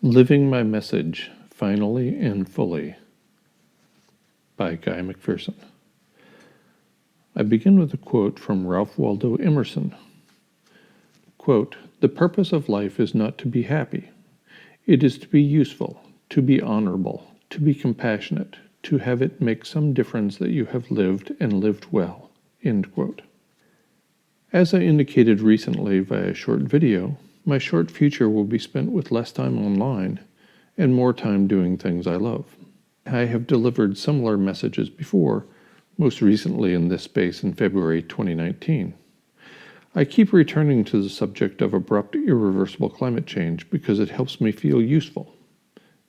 Living My Message, Finally and Fully by Guy McPherson. I begin with a quote from Ralph Waldo Emerson. Quote, "The purpose of life is not to be happy. It is to be useful, to be honorable, to be compassionate, to have it make some difference that you have lived and lived well." End quote. As I indicated recently via a short video, my short future will be spent with less time online and more time doing things I love. I have delivered similar messages before, most recently in this space in February 2019. I keep returning to the subject of abrupt, irreversible climate change because it helps me feel useful.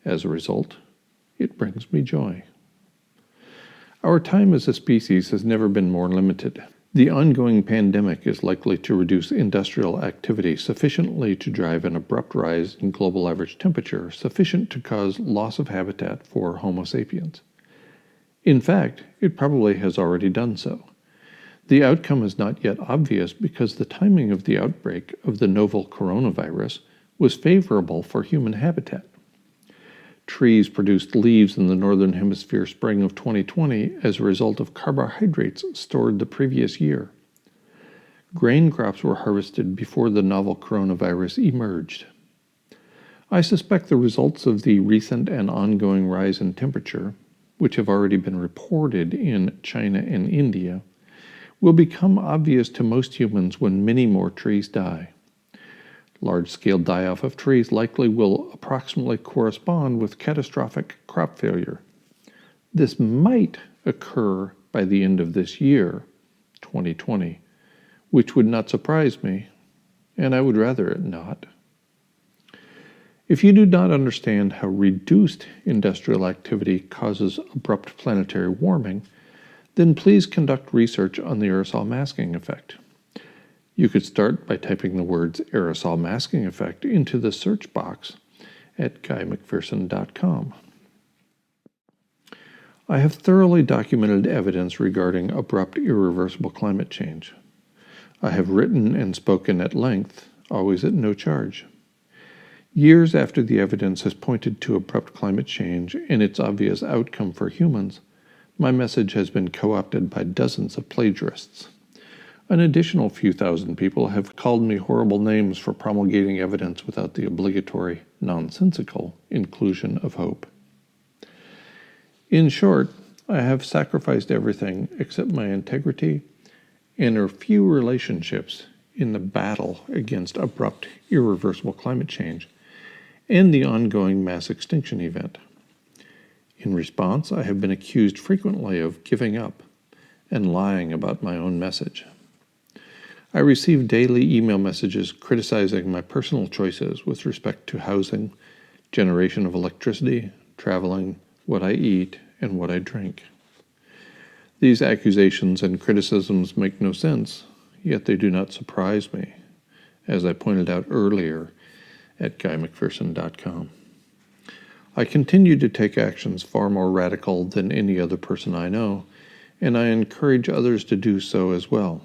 As a result, it brings me joy. Our time as a species has never been more limited. The ongoing pandemic is likely to reduce industrial activity sufficiently to drive an abrupt rise in global average temperature, sufficient to cause loss of habitat for Homo sapiens. In fact, it probably has already done so. The outcome is not yet obvious because the timing of the outbreak of the novel coronavirus was favorable for human habitat. Trees produced leaves in the Northern Hemisphere spring of 2020 as a result of carbohydrates stored the previous year. Grain crops were harvested before the novel coronavirus emerged. I suspect the results of the recent and ongoing rise in temperature, which have already been reported in China and India, will become obvious to most humans when many more trees die. Large-scale die-off of trees likely will approximately correspond with catastrophic crop failure. This might occur by the end of this year, 2020, which would not surprise me, and I would rather it not. If you do not understand how reduced industrial activity causes abrupt planetary warming, then please conduct research on the aerosol masking effect. You could start by typing the words aerosol masking effect into the search box at guymcpherson.com. I have thoroughly documented evidence regarding abrupt, irreversible climate change. I have written and spoken at length, always at no charge. Years after the evidence has pointed to abrupt climate change and its obvious outcome for humans, my message has been co-opted by dozens of plagiarists. An additional few thousand people have called me horrible names for promulgating evidence without the obligatory, nonsensical inclusion of hope. In short, I have sacrificed everything except my integrity and a few relationships in the battle against abrupt, irreversible climate change and the ongoing mass extinction event. In response, I have been accused frequently of giving up and lying about my own message. I receive daily email messages criticizing my personal choices with respect to housing, generation of electricity, traveling, what I eat, and what I drink. These accusations and criticisms make no sense, yet they do not surprise me, as I pointed out earlier at guymcpherson.com. I continue to take actions far more radical than any other person I know, and I encourage others to do so as well.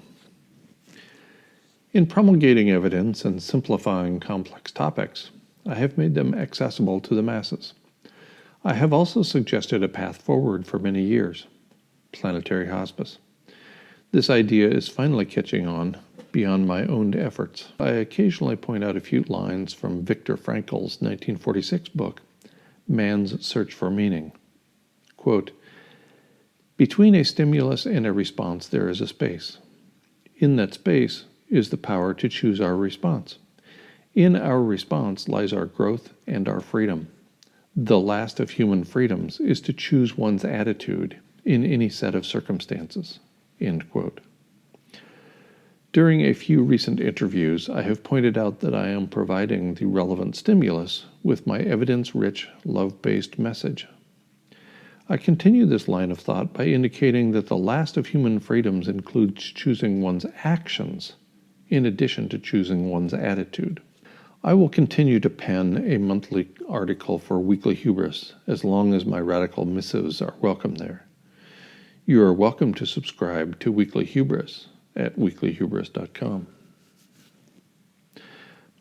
In promulgating evidence and simplifying complex topics, I have made them accessible to the masses. I have also suggested a path forward for many years: planetary hospice. This idea is finally catching on beyond my own efforts. I occasionally point out a few lines from Viktor Frankl's 1946 book, Man's Search for Meaning. Quote, "Between a stimulus and a response there is a space. In that space is the power to choose our response. In our response lies our growth and our freedom. The last of human freedoms is to choose one's attitude in any set of circumstances." End quote. During a few recent interviews, I have pointed out that I am providing the relevant stimulus with my evidence-rich, love-based message. I continue this line of thought by indicating that the last of human freedoms includes choosing one's actions in addition to choosing one's attitude. I will continue to pen a monthly article for Weekly Hubris as long as my radical missives are welcome there. You are welcome to subscribe to Weekly Hubris at weeklyhubris.com.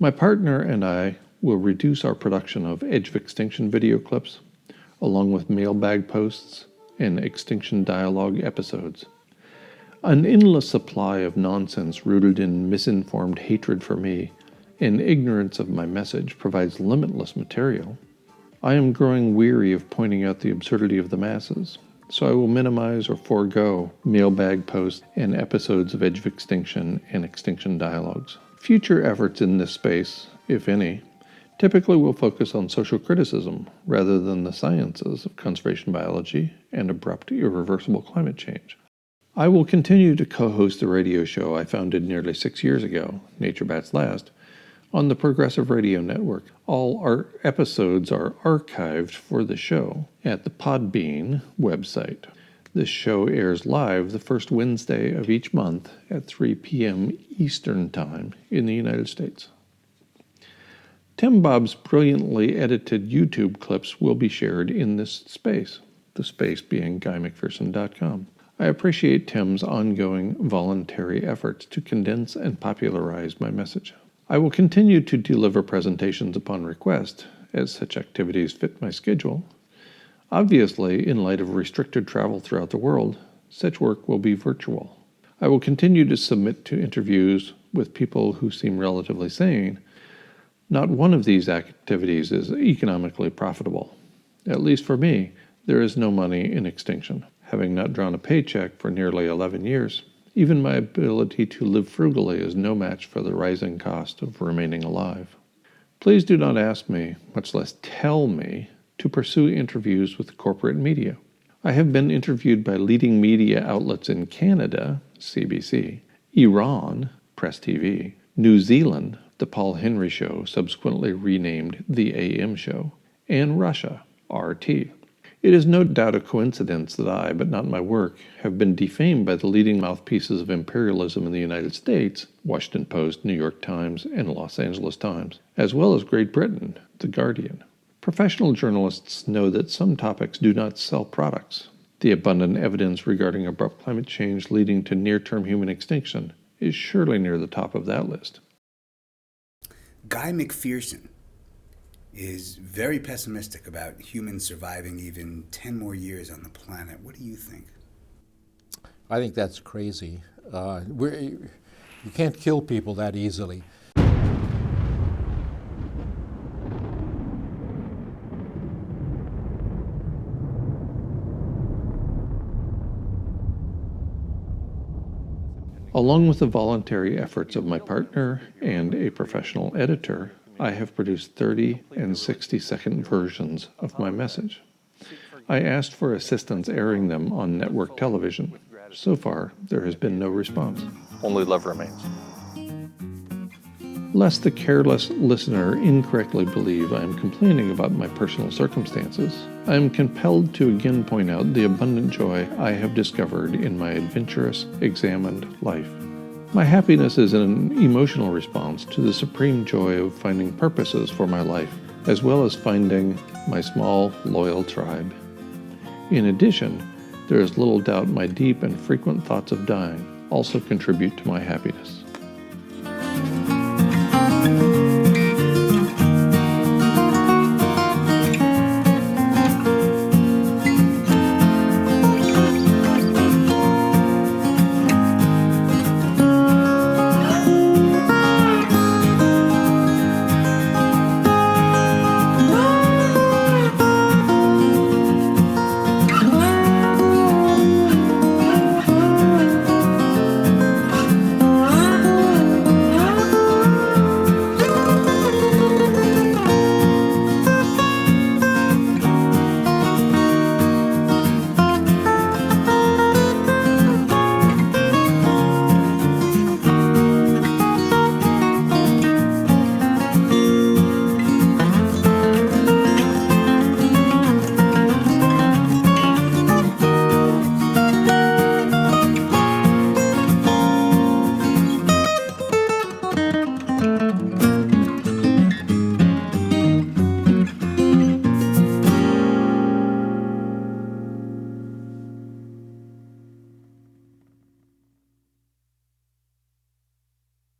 My partner and I will reduce our production of Edge of Extinction video clips, along with mailbag posts and Extinction Dialogue episodes. An endless supply of nonsense rooted in misinformed hatred for me and ignorance of my message provides limitless material. I am growing weary of pointing out the absurdity of the masses, so I will minimize or forego mailbag posts and episodes of Edge of Extinction and Extinction Dialogues. Future efforts in this space, if any, typically will focus on social criticism rather than the sciences of conservation biology and abrupt, irreversible climate change. I will continue to co-host the radio show I founded nearly 6 years ago, Nature Bats Last, on the Progressive Radio Network. All our episodes are archived for the show at the Podbean website. This show airs live the first Wednesday of each month at 3 p.m. Eastern Time in the United States. Tim Bob's brilliantly edited YouTube clips will be shared in this space, the space being GuyMcPherson.com. I appreciate Tim's ongoing voluntary efforts to condense and popularize my message. I will continue to deliver presentations upon request, as such activities fit my schedule. Obviously, in light of restricted travel throughout the world, such work will be virtual. I will continue to submit to interviews with people who seem relatively sane. Not one of these activities is economically profitable. At least for me, there is no money in extinction. Having not drawn a paycheck for nearly 11 years, even my ability to live frugally is no match for the rising cost of remaining alive. Please do not ask me, much less tell me, to pursue interviews with the corporate media. I have been interviewed by leading media outlets in Canada, CBC, Iran, Press TV, New Zealand, The Paul Henry Show, subsequently renamed The AM Show, and Russia, RT. It is no doubt a coincidence that I, but not my work, have been defamed by the leading mouthpieces of imperialism in the United States, Washington Post, New York Times, and Los Angeles Times, as well as Great Britain, The Guardian. Professional journalists know that some topics do not sell products. The abundant evidence regarding abrupt climate change leading to near-term human extinction is surely near the top of that list. Guy McPherson is very pessimistic about humans surviving even 10 more years on the planet. What do you think? I think that's crazy. You can't kill people that easily. Along with the voluntary efforts of my partner and a professional editor, I have produced 30 and 60-second versions of my message. I asked for assistance airing them on network television. So far, there has been no response. Only love remains. Lest the careless listener incorrectly believe I am complaining about my personal circumstances, I am compelled to again point out the abundant joy I have discovered in my adventurous, examined life. My happiness is an emotional response to the supreme joy of finding purposes for my life, as well as finding my small, loyal tribe. In addition, there is little doubt my deep and frequent thoughts of dying also contribute to my happiness.